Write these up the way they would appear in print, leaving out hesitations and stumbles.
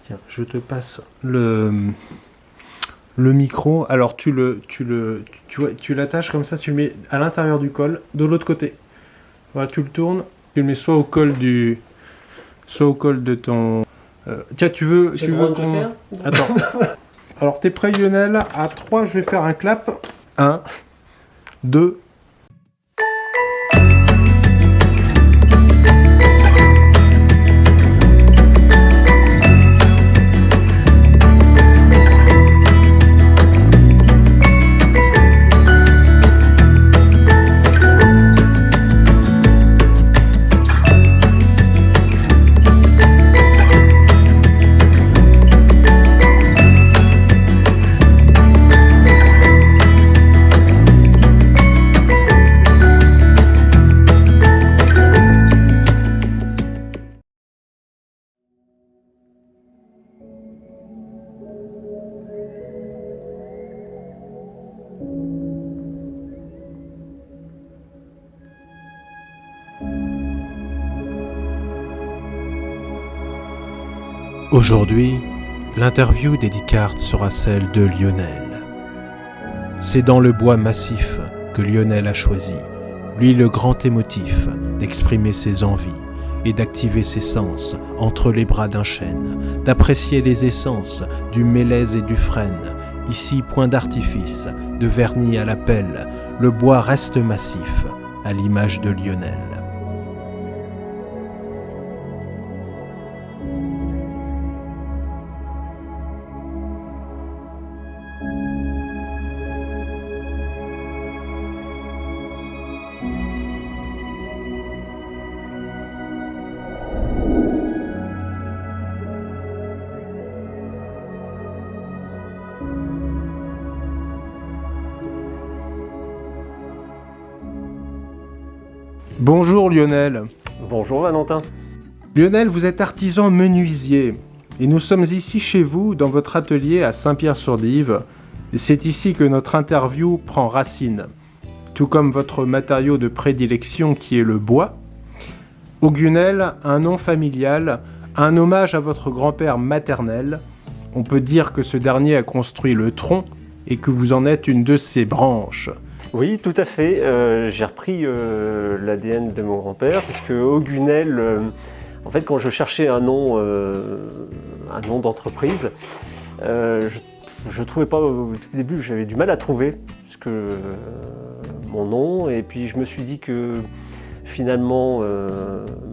Tiens, je te passe le micro. Alors tu l'attaches comme ça, tu le mets à l'intérieur du col, de l'autre côté. Voilà, tu le tournes, tu le mets soit au col de ton. Tiens, tu veux qu'on. Attends. Alors t'es prêt, Lionel? À 3, je vais faire un clap. 1, 2. Aujourd'hui, l'interview d'Eddie Carte sera celle de Lionel. C'est dans le bois massif que Lionel a choisi, lui le grand émotif, d'exprimer ses envies et d'activer ses sens entre les bras d'un chêne, d'apprécier les essences du mélèze et du frêne. Ici, point d'artifice, de vernis à la pelle, le bois reste massif, à l'image de Lionel. Bonjour Lionel. Bonjour Valentin. Lionel, vous êtes artisan menuisier et nous sommes ici chez vous dans votre atelier à Saint-Pierre-sur-Dive. C'est ici que notre interview prend racine, tout comme votre matériau de prédilection qui est le bois. Augunel, un nom familial, un hommage à votre grand-père maternel. On peut dire que ce dernier a construit le tronc et que vous en êtes une de ses branches. Oui, tout à fait. J'ai repris l'ADN de mon grand-père, puisque Augunel, en fait, quand je cherchais un nom d'entreprise, je trouvais pas, au tout début, j'avais du mal à trouver mon nom, et puis je me suis dit que finalement,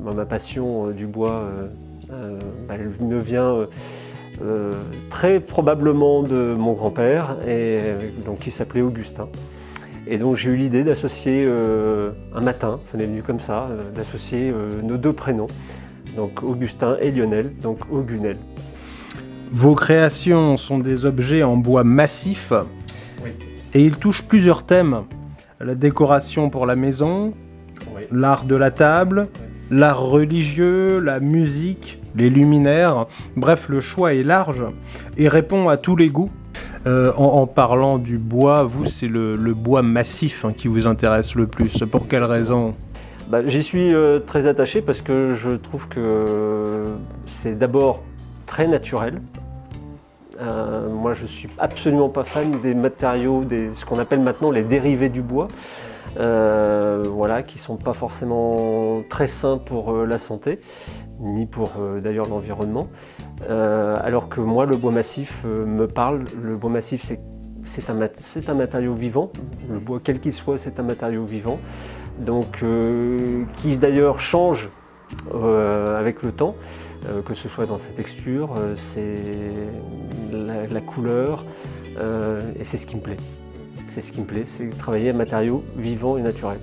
ma passion du bois, elle me vient très probablement de mon grand-père, et donc qui s'appelait Augustin. Et donc j'ai eu l'idée d'associer un matin, ça m'est venu comme ça, d'associer nos deux prénoms, donc Augustin et Lionel, donc Augunel. Vos créations sont des objets en bois massif, oui. Et ils touchent plusieurs thèmes. La décoration pour la maison, Oui. l'art de la table, Oui. L'art religieux, la musique, les luminaires. Bref, le choix est large et répond à tous les goûts. En parlant du bois, vous, c'est le bois massif qui vous intéresse le plus. Pour quelle raison ? J'y suis très attaché parce que je trouve que c'est d'abord très naturel. Moi, je ne suis absolument pas fan des matériaux, ce qu'on appelle maintenant les dérivés du bois, qui ne sont pas forcément très sains pour la santé, ni pour d'ailleurs l'environnement. Alors que moi, le bois massif me parle. Le bois massif, c'est un matériau vivant. Le bois, quel qu'il soit, c'est un matériau vivant. Donc, qui d'ailleurs change avec le temps, que ce soit dans sa texture, la couleur, et c'est ce qui me plaît. C'est ce qui me plaît, c'est travailler un matériau vivant et naturel.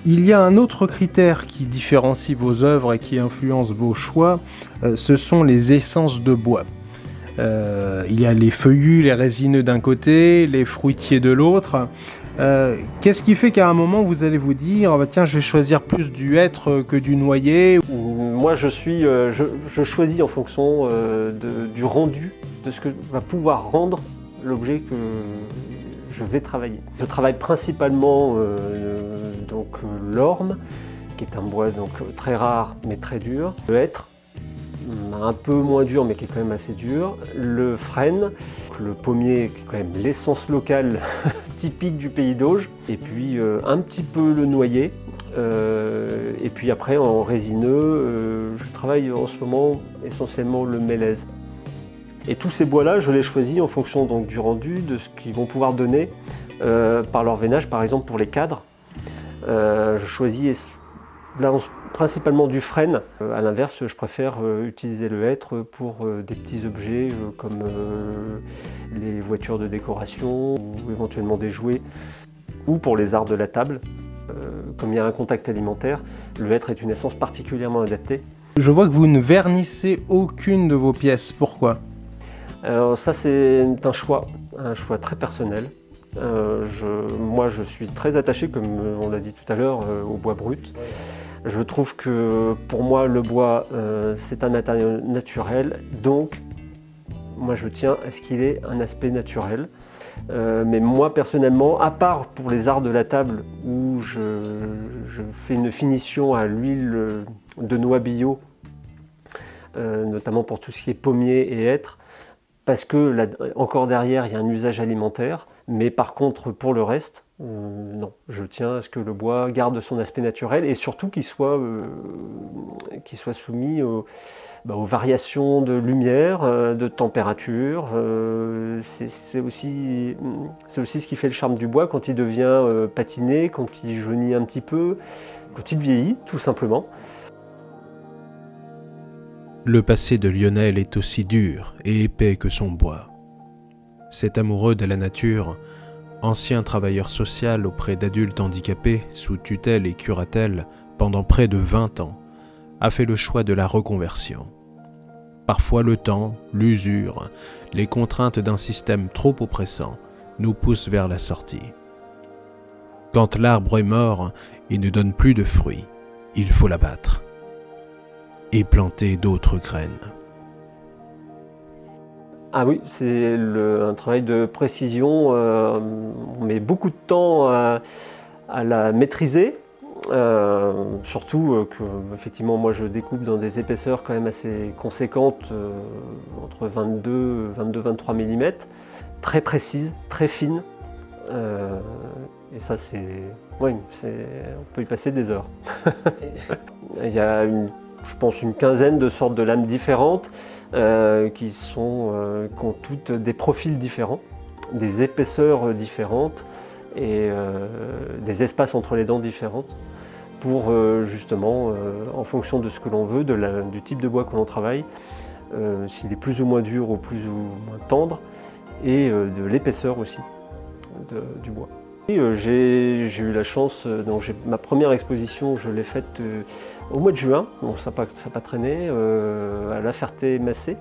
Il y a un autre critère qui différencie vos œuvres et qui influence vos choix, ce sont les essences de bois. Il y a les feuillus, les résineux d'un côté, les fruitiers de l'autre. Qu'est-ce qui fait qu'à un moment vous allez vous dire tiens, je vais choisir plus du hêtre que du noyer? Moi je choisis en fonction du rendu, de ce que va pouvoir rendre l'objet que je vais travailler. Je travaille principalement l'orme qui est un bois donc très rare mais très dur. Le hêtre, un peu moins dur mais qui est quand même assez dur. Le frêne, le pommier qui est quand même l'essence locale typique du pays d'Auge. Et puis un petit peu le noyer. Et puis après en résineux, je travaille en ce moment essentiellement le mélèze. Et tous ces bois-là, je les choisis en fonction donc, du rendu, de ce qu'ils vont pouvoir donner par leur veinage, par exemple pour les cadres. Je choisis là, principalement du frêne. À l'inverse, je préfère utiliser le hêtre pour des petits objets comme les voitures de décoration ou éventuellement des jouets, ou pour les arts de la table. Comme il y a un contact alimentaire, le hêtre est une essence particulièrement adaptée. Je vois que vous ne vernissez aucune de vos pièces. Pourquoi ? Alors ça c'est un choix très personnel. Moi je suis très attaché, comme on l'a dit tout à l'heure, au bois brut. Je trouve que pour moi le bois c'est un matériau naturel, donc moi je tiens à ce qu'il ait un aspect naturel. Mais moi personnellement, à part pour les arts de la table où je fais une finition à l'huile de noix bio, notamment pour tout ce qui est pommier et hêtre, parce que là, encore derrière il y a un usage alimentaire, mais par contre pour le reste, non, je tiens à ce que le bois garde son aspect naturel et surtout qu'il soit soumis aux variations de lumière, de température. C'est aussi ce qui fait le charme du bois quand il devient patiné, quand il jaunit un petit peu, quand il vieillit tout simplement. Le passé de Lionel est aussi dur et épais que son bois. Cet amoureux de la nature, ancien travailleur social auprès d'adultes handicapés sous tutelle et curatelle pendant près de 20 ans, a fait le choix de la reconversion. Parfois le temps, l'usure, les contraintes d'un système trop oppressant nous poussent vers la sortie. Quand l'arbre est mort et ne donne plus de fruits, il faut l'abattre et planter d'autres graines. Ah oui, c'est un travail de précision. On met beaucoup de temps à la maîtriser. Surtout que effectivement, moi je découpe dans des épaisseurs quand même assez conséquentes, entre 22-23 mm, très précises, très fines. Et ça, on peut y passer des heures. Il y a je pense une quinzaine de sortes de lames différentes qui ont toutes des profils différents, des épaisseurs différentes et des espaces entre les dents différentes pour justement, en fonction de ce que l'on veut, du type de bois que l'on travaille, s'il est plus ou moins dur ou plus ou moins tendre, et de l'épaisseur aussi du bois. J'ai eu la chance, ma première exposition, je l'ai faite au mois de juin, donc ça n'a pas traîné, à La Ferté-Massé.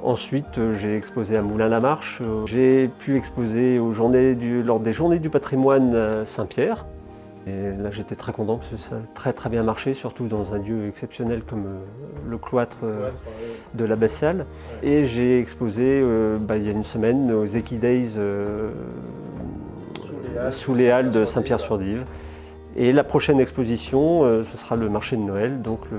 Ensuite, j'ai exposé à Moulins-la-Marche. J'ai pu exposer lors des Journées du patrimoine à Saint-Pierre. Et là, j'étais très content parce que ça a très très bien marché, surtout dans un lieu exceptionnel comme le cloître de l'Abbatiale. Et j'ai exposé il y a une semaine aux Equidays sous les Halles de Saint-Pierre-sur-Dive. Et la prochaine exposition, ce sera le marché de Noël, donc le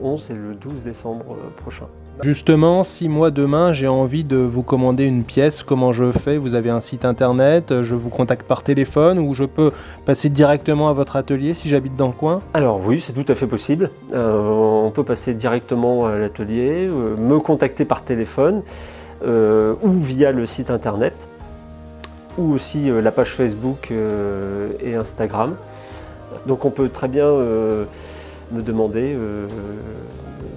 11 et le 12 décembre prochain. Justement, si moi demain j'ai envie de vous commander une pièce, comment je fais ? Vous avez un site internet, je vous contacte par téléphone ou je peux passer directement à votre atelier si j'habite dans le coin ? Alors oui, c'est tout à fait possible. On peut passer directement à l'atelier, me contacter par téléphone ou via le site internet ou aussi la page Facebook et Instagram. Donc on peut très bien me demander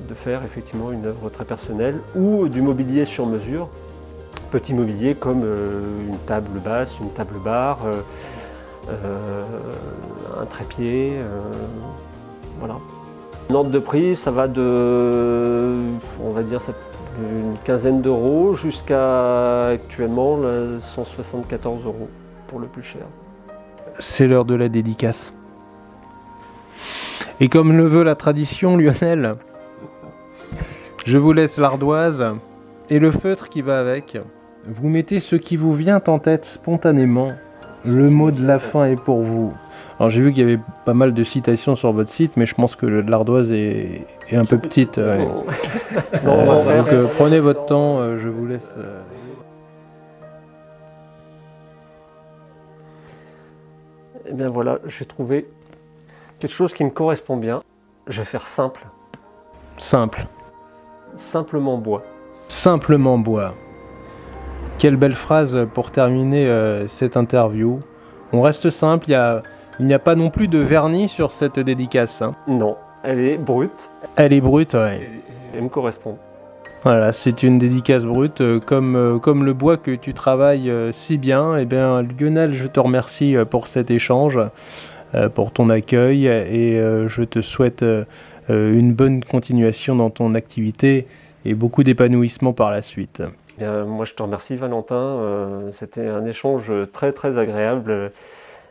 de faire effectivement une œuvre très personnelle ou du mobilier sur mesure, petit mobilier comme une table basse, une table bar, un trépied, voilà. Un ordre de prix, ça va de, on va dire, une quinzaine d'euros jusqu'à actuellement 174 € pour le plus cher. C'est l'heure de la dédicace. Et comme le veut la tradition, Lionel, je vous laisse l'ardoise et le feutre qui va avec. Vous mettez ce qui vous vient en tête spontanément Le mot de la fin est pour vous. Alors j'ai vu qu'il y avait pas mal de citations sur votre site, mais je pense que l'ardoise est un peu petite. Ouais. Non, on va faire. Donc prenez votre temps, je vous laisse. Eh bien voilà, j'ai trouvé quelque chose qui me correspond bien. Je vais faire simple, Simple. simplement bois. Simplement bois. Quelle belle phrase pour terminer cette interview. On reste simple, il n'y a pas non plus de vernis sur cette dédicace. Hein. Non, elle est brute, Elle est brute, ouais. elle me correspond. Voilà, c'est une dédicace brute, comme le bois que tu travailles si bien. Eh bien, Lionel, je te remercie pour cet échange, pour ton accueil, et je te souhaite une bonne continuation dans ton activité et beaucoup d'épanouissement par la suite. Bien, moi je te remercie Valentin, c'était un échange très très agréable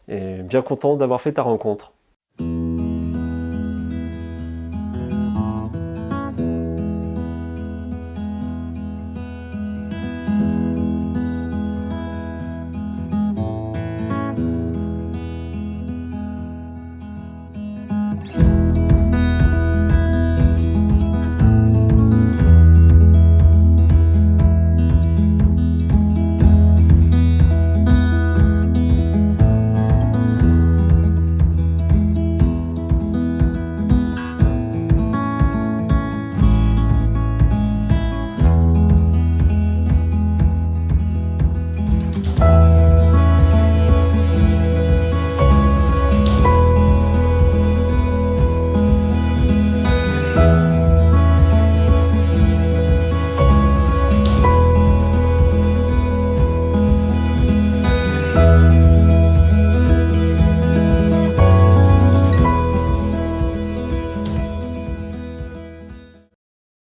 et bien content d'avoir fait ta rencontre.